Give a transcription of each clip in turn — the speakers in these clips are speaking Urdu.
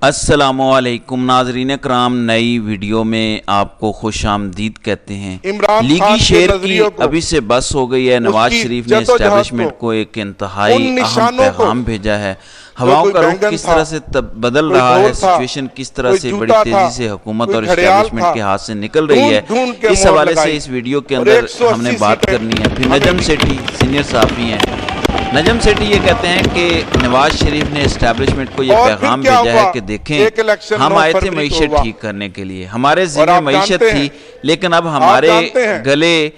السلام علیکم ناظرین کرام، نئی ویڈیو میں آپ کو خوش آمدید کہتے ہیں۔ لیگی شیر کی ابھی سے بس ہو گئی ہے۔ نواز شریف نے اسٹیبلشمنٹ کو ایک انتہائی اہم پیغام بھیجا ہے۔ ہواؤں کا رخ کس طرح سے بدل رہا ہے، سچویشن کس طرح سے بڑی تیزی سے حکومت اور اسٹیبلشمنٹ کے ہاتھ سے نکل رہی ہے، اس حوالے سے اس ویڈیو کے اندر ہم نے بات کرنی ہے۔ پھر نجم سیٹھی سینئر صحافی ہیں، نجم سیٹھی یہ کہتے ہیں کہ نواز شریف نے اسٹیبلشمنٹ کو یہ پیغام بھیجا ہے کہ دیکھیں، ہم آئے تھے معیشت ٹھیک کرنے کے لیے، ہمارے ذمہ معیشت تھی، لیکن اب ہمارے گلے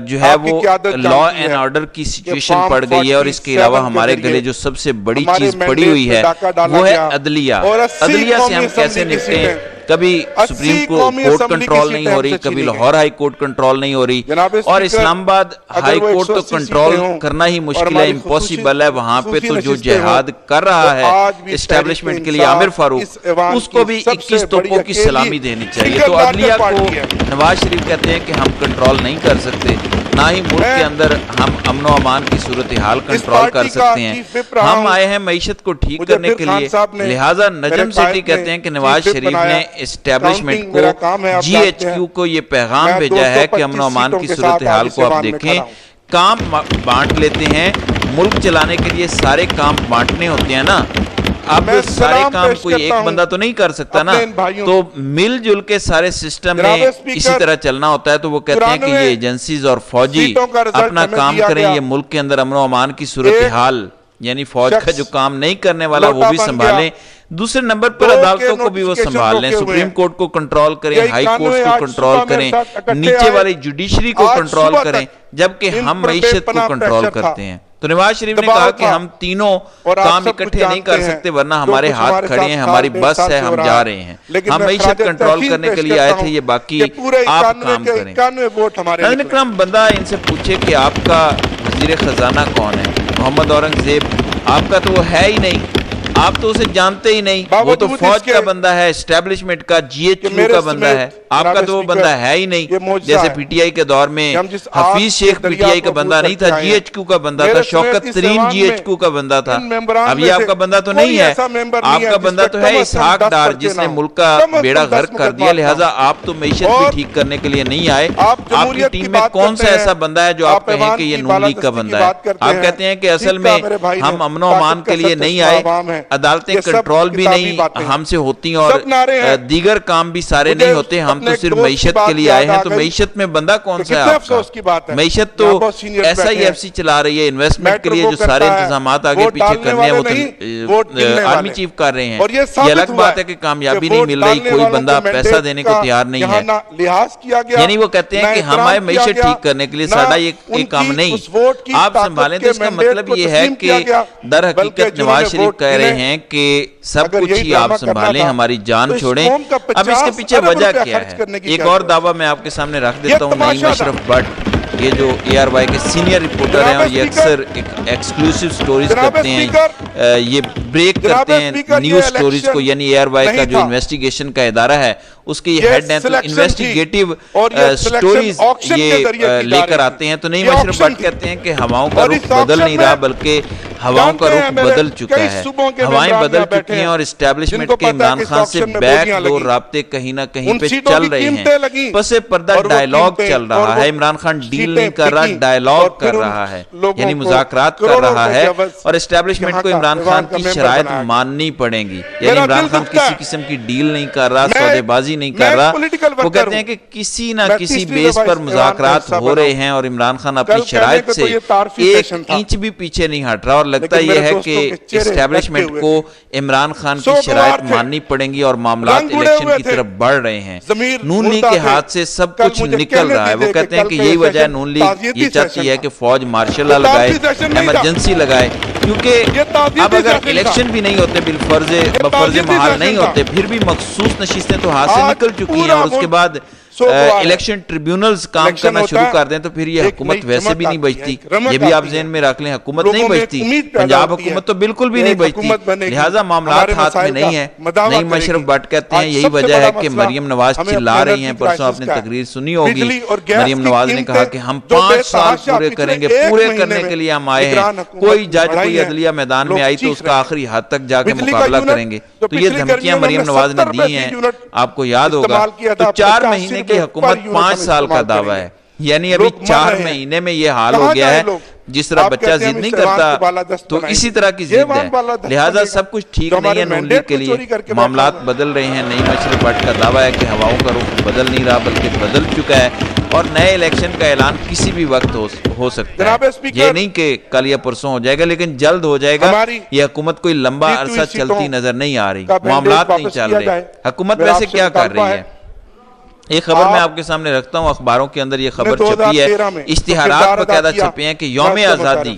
جو ہے وہ لا اینڈ آرڈر کی سچویشن پڑ گئی ہے، اور اس کے علاوہ ہمارے گلے جو سب سے بڑی چیز پڑی ہوئی ہے وہ ہے عدلیہ۔ عدلیہ سے ہم کیسے نپٹیں؟ کبھی سپریم کورٹ کنٹرول نہیں ہو رہی، کبھی لاہور ہائی کورٹ کنٹرول نہیں ہو رہی، اور اسلام آباد ہائی کورٹ تو کنٹرول کرنا ہی مشکل ہے، امپوسیبل ہے۔ وہاں پہ تو جو جہاد کر رہا ہے اسٹیبلشمنٹ کے لیے عامر فاروق، اس کو بھی 21 توپوں کی سلامی دینی چاہیے۔ تو عدلیہ کو نواز شریف کہتے ہیں کہ ہم کنٹرول نہیں کر سکتے، نہ ہی ملک کے اندر ہم امن و امان کی صورتحال کنٹرول کر سکتے ہیں۔ ہم آئے ہیں معیشت کو ٹھیک کرنے کے لیے، لہٰذا نجم سیٹھی کہتے ہیں کہ نواز شریف نے اسٹیبلشمنٹ کو جی ایچ کیو کو یہ پیغام بھیجا ہے کہ امن و امان کی صورتحال کو آپ دیکھیں، کام بانٹ لیتے ہیں، ملک چلانے کے لیے سارے کام بانٹنے ہوتے ہیں نا، اب سارے کام کوئی ایک بندہ تو نہیں کر سکتا نا، تو مل جل کے سارے سسٹم میں اسی طرح چلنا ہوتا ہے۔ تو وہ کہتے ہیں کہ یہ ایجنسیز اور فوجی اپنا کام کریں، یہ ملک کے اندر امن و امان کی صورتحال یعنی فوج کا جو کام نہیں کرنے والا وہ بھی سنبھالیں، دوسرے نمبر پر عدالتوں کو بھی وہ سنبھال لیں، سپریم کورٹ کو کنٹرول کریں، ہائی کورٹ کو کنٹرول کریں، نیچے والی جوڈیشری کو کنٹرول کریں، جبکہ ہم معیشت کو کنٹرول کرتے ہیں۔ تو نواز شریف نے کہا کہ ہم تینوں کام اکٹھے نہیں کر سکتے، ورنہ ہمارے ہاتھ کھڑے ہیں، ہماری بس ہے، ہم جا رہے ہیں، ہم معیشت کنٹرول کرنے کے لیے آئے تھے، یہ باقی آپ کام کریں۔ ناظرین اکرام، بندہ ان سے پوچھے کہ آپ کا وزیر خزانہ کون ہے؟ محمد اورنگزیب، آپ کا تو وہ ہے ہی نہیں، آپ تو اسے جانتے ہی نہیں، وہ تو فوج کا بندہ ہے، اسٹیبلشمنٹ کا، جی ایچ کیو کا بندہ ہے، آپ کا تو وہ بندہ ہے ہی نہیں۔ جیسے پی ٹی آئی کے دور میں حفیظ شیخ پی ٹی آئی کا بندہ نہیں تھا، جی ایچ کیو کا بندہ تھا، شوکت ترین جی ایچ کیو کا بندہ تھا، اب یہ آپ کا بندہ تو نہیں ہے، آپ کا بندہ تو ہے اسحاق ڈار جس نے ملک کا بیڑا غرق کر دیا، لہٰذا آپ تو معیشت بھی ٹھیک کرنے کے لیے نہیں آئے۔ آپ کی ٹیم میں کون سا ایسا بندہ ہے جو آپ کہیں کہ یہ نون لیگ کا بندہ ہے؟ آپ کہتے ہیں کہ اصل میں ہم امن و امان کے لیے نہیں آئے، عدالتیں کنٹرول بھی نہیں ہم سے ہوتی اور دیگر کام بھی سارے نہیں ہوتے، ہم تو صرف معیشت کے لیے آئے ہیں۔ تو معیشت میں بندہ کون سا ہے آپ کا؟ معیشت تو ایس آئی ایف سی چلا رہی ہے، انویسٹمنٹ کے لیے جو سارے انتظامات آگے پیچھے کرنے ہیں وہ آرمی چیف کر رہے ہیں۔ یہ الگ بات ہے کہ کامیابی نہیں مل رہی، کوئی بندہ پیسہ دینے کو تیار نہیں ہے، یعنی وہ کہتے ہیں کہ ہم آئے معیشت ٹھیک کرنے کے لیے، ساڑھا یہ کام نہیں آپ سنبھالیں۔ تو اس کا مطلب یہ ہے کہ در حقیقت نواز شریف کہہ رہے ہیں کہ سب کچھ ہی آپ سنبھالیں، ہماری جان چھوڑیں۔ اب اس کے پیچھے وجہ کیا ہے؟ ایک اور دعویٰ میں آپ کے سامنے رکھ دیتا ہوں۔ نعیم اشرف بٹ، یہ جو اے آر وائی کے سینئر رپورٹر ہیں اور یہ اکثر ایکسکلوسیو سٹوریز کرتے ہیں، یہ بریک کرتے ہیں نیوز سٹوریز کو، یعنی اے آر وائی کا جو انویسٹیگیشن کا ادارہ ہے اس کے یہ ہیڈ ہیں، تو انویسٹیگیٹو سٹوریز یہ لے کر آتے ہیں۔ تو نعیم اشرف بٹ کہتے ہیں کہ ہواؤں کا رخ بدل نہیں رہا بلکہ ہواؤں کا رخ بدل چکا ہے، ہوائیں بدل چکی ہیں، اور اسٹیبلشمنٹ کے عمران خان سے بیک ڈور رابطے کہیں نہ کہیں پہ چل رہے ہیں، پس پردہ ڈائیلاگ چل رہا ہے، عمران خان ڈیل نہیں کر رہا، ڈائیلاگ کر رہا ہے، یعنی مذاکرات کر رہا ہے، اور اسٹیبلشمنٹ کو عمران خان کی شرائط ماننی پڑیں گی، یعنی عمران خان کسی قسم کی ڈیل نہیں کر رہا، سودے بازی نہیں کر رہا۔ وہ کہتے ہیں کہ کسی نہ کسی بیس پر مذاکرات ہو رہے ہیں، اور عمران خان اپنی شرائط سے ایک انچ بھی پیچھے نہیں ہٹ رہا، اور لگتا یہ ہے کہ اسٹیبلشمنٹ کو عمران خان کی شرائط ماننی پڑیں گی، اور معاملات الیکشن کی طرف بڑھ رہے ہیں، نون لیگ کے ہاتھ سے سب کچھ نکل رہا ہے۔ وہ کہتے ہیں کہ یہی وجہ ہے نون لیگ یہ چاہتی ہے کہ فوج مارشل لا لگائے، ایمرجنسی لگائے، کیونکہ اب اگر الیکشن بھی نہیں ہوتے، بفرض محال نہیں ہوتے، پھر بھی مخصوص نشستیں تو ہاتھ سے نکل چکی ہیں، اور اس کے بعد الیکشن ٹریبیونلز کام کرنا شروع کر دیں تو پھر یہ حکومت ویسے بھی نہیں بچتی. یہ بھی آپ ذہن میں رکھ لیں, حکومت نہیں بچتی, پنجاب حکومت تو بالکل بھی نہیں بچتی. لہٰذا معاملات ہاتھ میں نہیں ہیں. نعیم اشرف بھٹ کہتے ہیں یہی وجہ ہے کہ مریم نواز چلا رہی ہیں. پرسوں آپ نے تقریر سنی ہوگی, مریم نواز نے کہا کہ ہم 5 سال پورے کریں گے, پورے کرنے کے لیے ہم آئے ہیں. کوئی جج کوئی عدلیہ میدان میں آئی تو اس کا آخری حد تک جا کے مقابلہ کریں گے. تو یہ دھمکیاں مریم نواز نے دی ہیں, آپ کو یاد ہوگا. تو 4 مہینے کی حکومت 5 سال کا دعویٰ ہے, یعنی ابھی 4 مہینے میں یہ حال ہو گیا ہے. جس طرح بچہ ضد نہیں کرتا تو اسی طرح کی ضد ہے. لہٰذا سب کچھ ٹھیک نہیں ہے نون لیگ کے لیے, معاملات بدل رہے ہیں. نعیم اشرف بھٹ کا دعویٰ ہے کہ ہواؤں کا رخ بدل نہیں رہا بلکہ بدل چکا ہے, اور نئے الیکشن کا اعلان کسی بھی وقت ہو سکتا ہے. یہ نہیں کہ کل یا پرسوں ہو جائے گا, لیکن جلد ہو جائے گا. یہ حکومت کوئی لمبا عرصہ چلتی نظر نہیں آ رہی, معاملات نہیں چل رہے. حکومت ویسے کیا کر رہی ہے؟ ایک خبر میں آپ کے سامنے رکھتا ہوں, اخباروں کے اندر یہ خبر چھپی ہے, اشتہارات باقاعدہ چھپے ہیں کہ یوم آزادی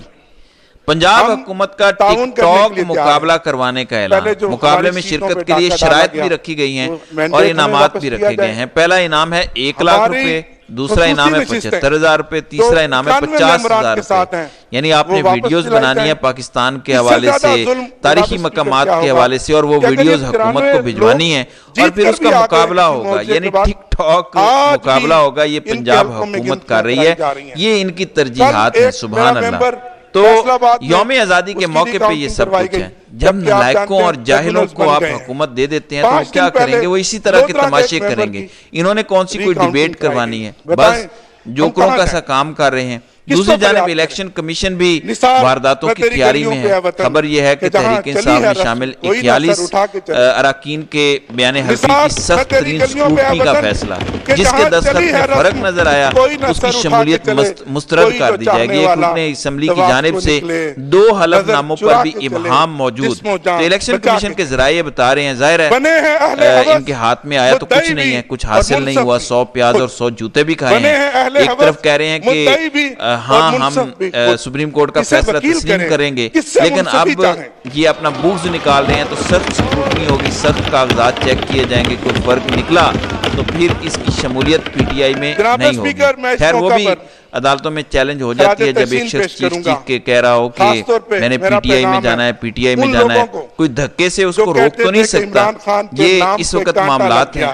پنجاب حکومت کا ٹک ٹاک مقابلہ کروانے کا اعلان. مقابلے میں شرکت کے لیے شرائط بھی رکھی گئی ہیں اور انعامات بھی رکھے گئے ہیں. پہلا انعام ہے 1 لاکھ روپے, دوسرا انعام ہے 75,000 روپے, تیسرا انعام ہے 50,000 روپے. یعنی آپ نے ویڈیوز بنانی ہے پاکستان کے حوالے سے, تاریخی مقامات کے حوالے سے, اور وہ ویڈیوز حکومت کو بھجوانی ہے اور پھر اس کا مقابلہ ہوگا. یعنی ٹک ٹاک مقابلہ ہوگا. یہ پنجاب حکومت کر رہی ہے, یہ ان کی ترجیحات ہیں. سبحان اللہ. تو یوم آزادی کے موقع پہ یہ سب کچھ ہے. جب نالائکوں اور جاہلوں کو آپ حکومت دے دیتے ہیں تو وہ کیا کریں گے؟ وہ اسی طرح کے تماشے کریں گے. انہوں نے کون سی کوئی ڈیبیٹ کروانی ہے؟ بس جوکروں کا سا کام کر رہے ہیں. دوسری جانب الیکشن کمیشن بھی وارداتوں کی تیاری میں ہے. خبر یہ ہے کہ تحریک انصاف میں شامل 41 اراکین کے بیان حلفی کی سخت ترین سکروٹنی کا فیصلہ, جس کے دستخط میں فرق نظر آیا, اس کی شمولیت مسترد کر دی جائے گی. ایک رکن اسمبلی کی جانب سے 2 حلف ناموں پر بھی ابہام موجود. تو الیکشن کمیشن کے ذرائع بتا رہے ہیں, ظاہر ہے ان کے ہاتھ میں آیا تو کچھ نہیں ہے, کچھ حاصل نہیں ہوا. 100 پیاز اور 100 جوتے بھی کھائے ہیں. ایک طرف کہہ رہے ہیں کہ ہاں ہم سپریم کورٹ کا فیصلہ تسلیم کریں گے, لیکن اب یہ اپنا بغض نکال رہے ہیں. تو سخت سکروٹنی ہوگی, سخت کاغذات چیک کیے جائیں گے. کوئی فرق نکلا تو پھر اس کی شمولیت پی ٹی آئی میں نہیں ہوگی. خیر وہ بھی عدالتوں میں چیلنج ہو جاتی ہے جب ایک شخص چیخ کے کہہ رہا ہو کہ میں نے پی ٹی آئی میں جانا ہے, پی ٹی آئی میں جانا ہے. کوئی دھکے سے اس کو روک تو نہیں سکتا. یہ اس وقت معاملات ہیں.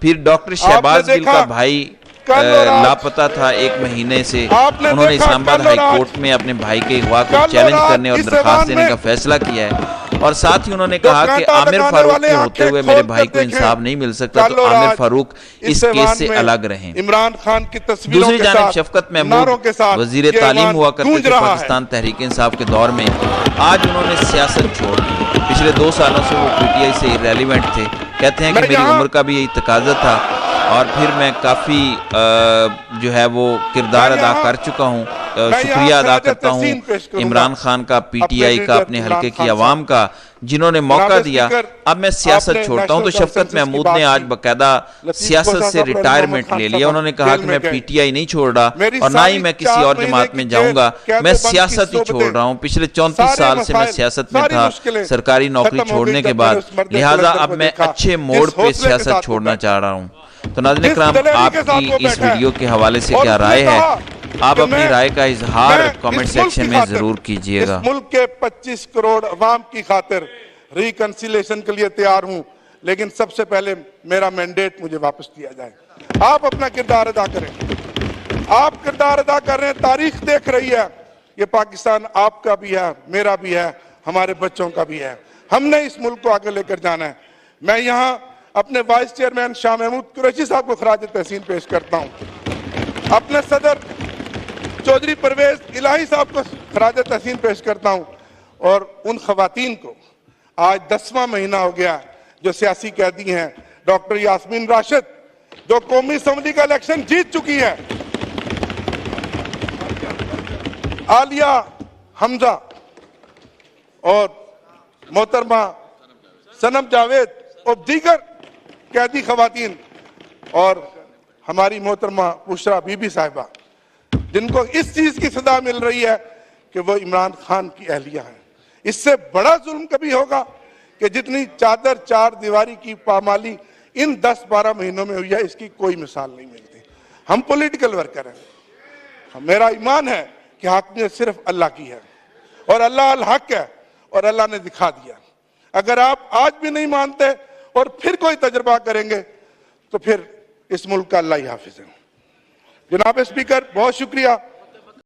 پھر ڈاکٹر شہباز گل کا بھائی لاپتہ تھا 1 مہینے سے. انہوں نے اسلام آباد ہائی کورٹ میں اپنے بھائی کے اغوا کو چیلنج کرنے اور درخواست دینے کا فیصلہ کیا ہے, اور ساتھ ہی انہوں نے کہا کہ عامر فاروق کے ہوتے ہوئے میرے بھائی کو انصاف نہیں مل سکتا, تو عامر فاروق اس کیس سے الگ رہیں. دوسری جانب شفقت محمود وزیر تعلیم ہوا کرتے تھے پاکستان تحریک انصاف کے دور میں. آج انہوں نے سیاست چھوڑ دی. پچھلے 2 سالوں سے وہ پی ٹی آئی سے irrelevant تھے. کہتے ہیں کہ میری عمر کا بھی یہی تقاضا تھا, اور پھر میں کافی جو ہے وہ کردار ادا کر چکا ہوں. شکریہ ادا کرتا ہوں عمران خان کا, پی ٹی آئی کا, اپنے حلقے کی عوام کا, جنہوں نے موقع دیا. اب میں سیاست چھوڑتا ہوں. تو شفقت محمود نے آج باقاعدہ سیاست سے ریٹائرمنٹ لے لیا. انہوں نے کہا کہ میں پی ٹی آئی نہیں چھوڑ رہا اور نہ ہی میں کسی اور جماعت میں جاؤں گا, میں سیاست ہی چھوڑ رہا ہوں. پچھلے 34 سال سے میں سیاست میں تھا سرکاری نوکری چھوڑنے کے بعد, لہٰذا اب میں اچھے موڑ پہ سیاست چھوڑنا چاہ رہا ہوں. تو ناظرین اکرام, آپ کی اس ویڈیو کے حوالے سے کیا رائے ہے؟ آپ اپنی رائے کا اظہار کامنٹ سیکشن میں ضرور کیجئے گا. اس ملک کے 25 کروڑ عوام کی خاطر ریکنسیلیشن کے لیے تیار ہوں, لیکن سب سے پہلے میرا مینڈیٹ مجھے واپس دیا جائے. آپ اپنا کردار ادا کریں. آپ کردار ادا کر رہے ہیں, تاریخ دیکھ رہی ہے. یہ پاکستان آپ کا بھی ہے, میرا بھی ہے, ہمارے بچوں کا بھی ہے. ہم نے اس ملک کو آگے لے کر جانا ہے. میں یہاں اپنے وائس چیئرمین شاہ محمود قریشی صاحب کو خراج تحسین پیش کرتا ہوں. اپنے صدر چودھری پرویز الہی صاحب کو خراج تحسین پیش کرتا ہوں, اور ان خواتین کو آج 10واں مہینہ ہو گیا جو سیاسی قیدی ہیں. ڈاکٹر یاسمین راشد جو قومی اسمبلی کا الیکشن جیت چکی ہے, عالیہ حمزہ اور محترمہ سنم جاوید اور دیگر قیدی خواتین, اور ہماری محترمہ بشرا بی بی صاحبہ, جن کو اس چیز کی سزا مل رہی ہے کہ وہ عمران خان کی اہلیہ ہیں. اس سے بڑا ظلم کبھی ہوگا کہ جتنی چادر 4 دیواری کی پامالی ان 10-12 مہینوں میں ہوئی ہے، اس کی کوئی مثال نہیں ملتی۔ ہم پولیٹیکل ورکر ہیں، میرا ایمان ہے کہ حاکمیت صرف اللہ کی ہے اور اللہ الحق ہے اور اللہ نے دکھا دیا۔ اگر آپ آج بھی نہیں مانتے اور پھر کوئی تجربہ کریں گے تو پھر اس ملک کا اللہ ہی حافظ ہے۔ جناب اسپیکر، بہت شکریہ۔